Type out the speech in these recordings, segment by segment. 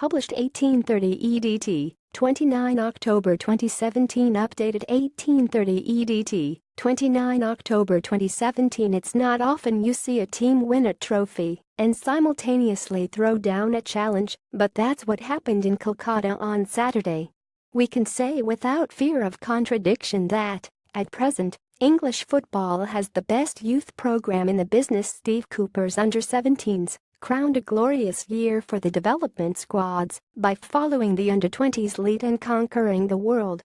published 1830 EDT, 29 October 2017. Updated 1830 EDT, 29 October 2017. It's not often you see a team win a trophy and simultaneously throw down a challenge, but that's what happened in Kolkata on Saturday. We can say without fear of contradiction that, at present, English football has the best youth program in the business. Steve Cooper's under-17s crowned a glorious year for the development squads by following the under-20s lead and conquering the world.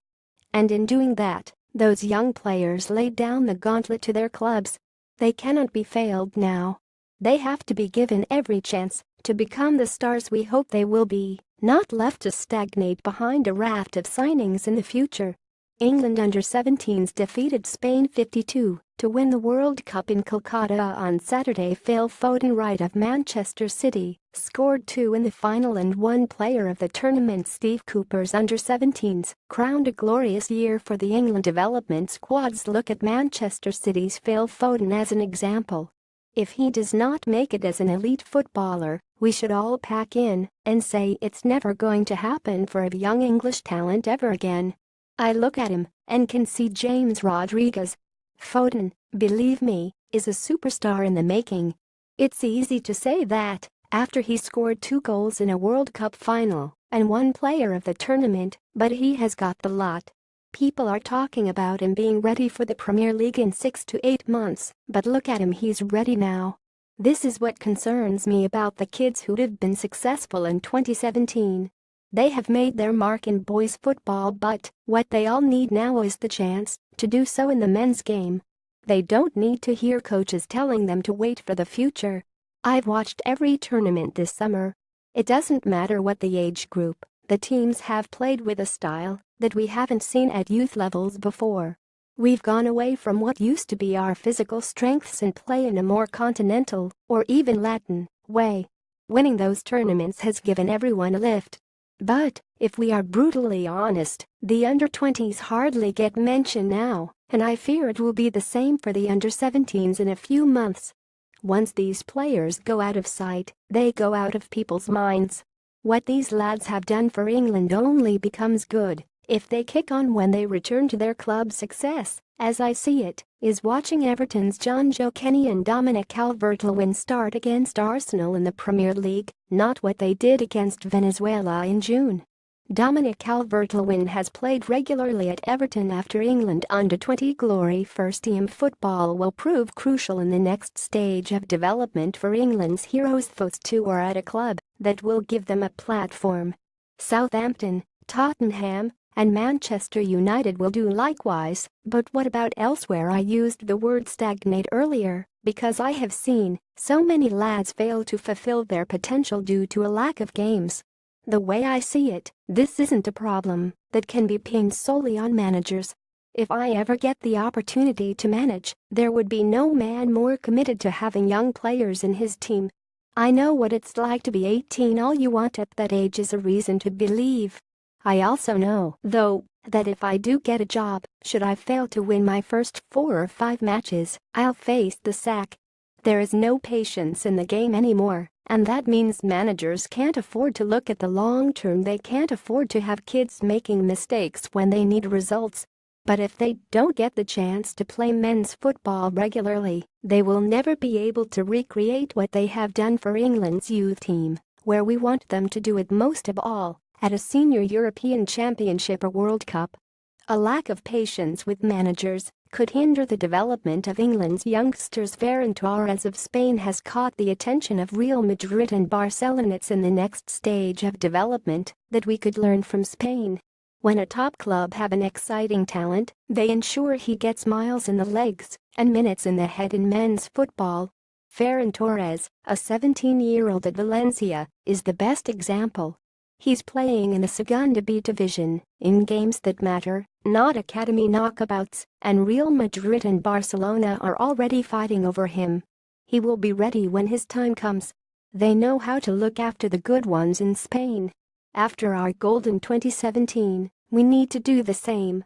And in doing that, those young players laid down the gauntlet to their clubs. They cannot be failed now. They have to be given every chance to become the stars we hope they will be, not left to stagnate behind a raft of signings in the future. England under-17s defeated Spain 52 to win the World Cup in Kolkata on Saturday. Phil Foden, right of Manchester City, scored 2 in the final and one player of the tournament. Steve Cooper's under-17s crowned a glorious year for the England development squads. Look at Manchester City's Phil Foden as an example. If he does not make it as an elite footballer, we should all pack in and say it's never going to happen for a young English talent ever again. I look at him and can see James Rodriguez. Foden, believe me, is a superstar in the making. It's easy to say that after he scored 2 goals in a World Cup final and one player of the tournament, but he has got the lot. People are talking about him being ready for the Premier League in 6 to 8 months, but look at him, he's ready now. This is what concerns me about the kids who have been successful in 2017. They have made their mark in boys football, but what they all need now is the chance to do so in the men's game. They don't need to hear coaches telling them to wait for the future. I've watched every tournament this summer. It doesn't matter what the age group, the teams have played with a style that we haven't seen at youth levels before. We've gone away from what used to be our physical strengths and play in a more continental, or even Latin, way. Winning those tournaments has given everyone a lift. But, if we are brutally honest, the under-20s hardly get mention now, and I fear it will be the same for the under-17s in a few months. Once these players go out of sight, they go out of people's minds. What these lads have done for England only becomes good if they kick on when they return to their club. Success, as I see it, is watching Everton's John Joe Kenny and Dominic Calvert-Lewin start against Arsenal in the Premier League, not what they did against Venezuela in June. Dominic Calvert-Lewin has played regularly at Everton after England under-20 glory. First team football will prove crucial in the next stage of development for England's heroes. Those two are at a club that will give them a platform. Southampton, Tottenham, and Manchester United will do likewise, but what about elsewhere? I used the word stagnate earlier because I have seen so many lads fail to fulfill their potential due to a lack of games. The way I see it, this isn't a problem that can be pinned solely on managers. If I ever get the opportunity to manage, there would be no man more committed to having young players in his team. I know what it's like to be 18. All you want at that age is a reason to believe. I also know, though, that if I do get a job, should I fail to win my first 4 or 5 matches, I'll face the sack. There is no patience in the game anymore, and that means managers can't afford to look at the long term. They can't afford to have kids making mistakes when they need results. But if they don't get the chance to play men's football regularly, they will never be able to recreate what they have done for England's youth team, where we want them to do it most of all, at a senior European Championship or World Cup. A lack of patience with managers could hinder the development of England's youngsters. Ferran Torres of Spain has caught the attention of Real Madrid and Barcelona. It's in the next stage of development that we could learn from Spain. When a top club have an exciting talent, they ensure he gets miles in the legs and minutes in the head in men's football. Ferran Torres, a 17-year-old at Valencia, is the best example. He's playing in the Segunda B division, in games that matter, not academy knockabouts, and Real Madrid and Barcelona are already fighting over him. He will be ready when his time comes. They know how to look after the good ones in Spain. After our gold in 2017, we need to do the same.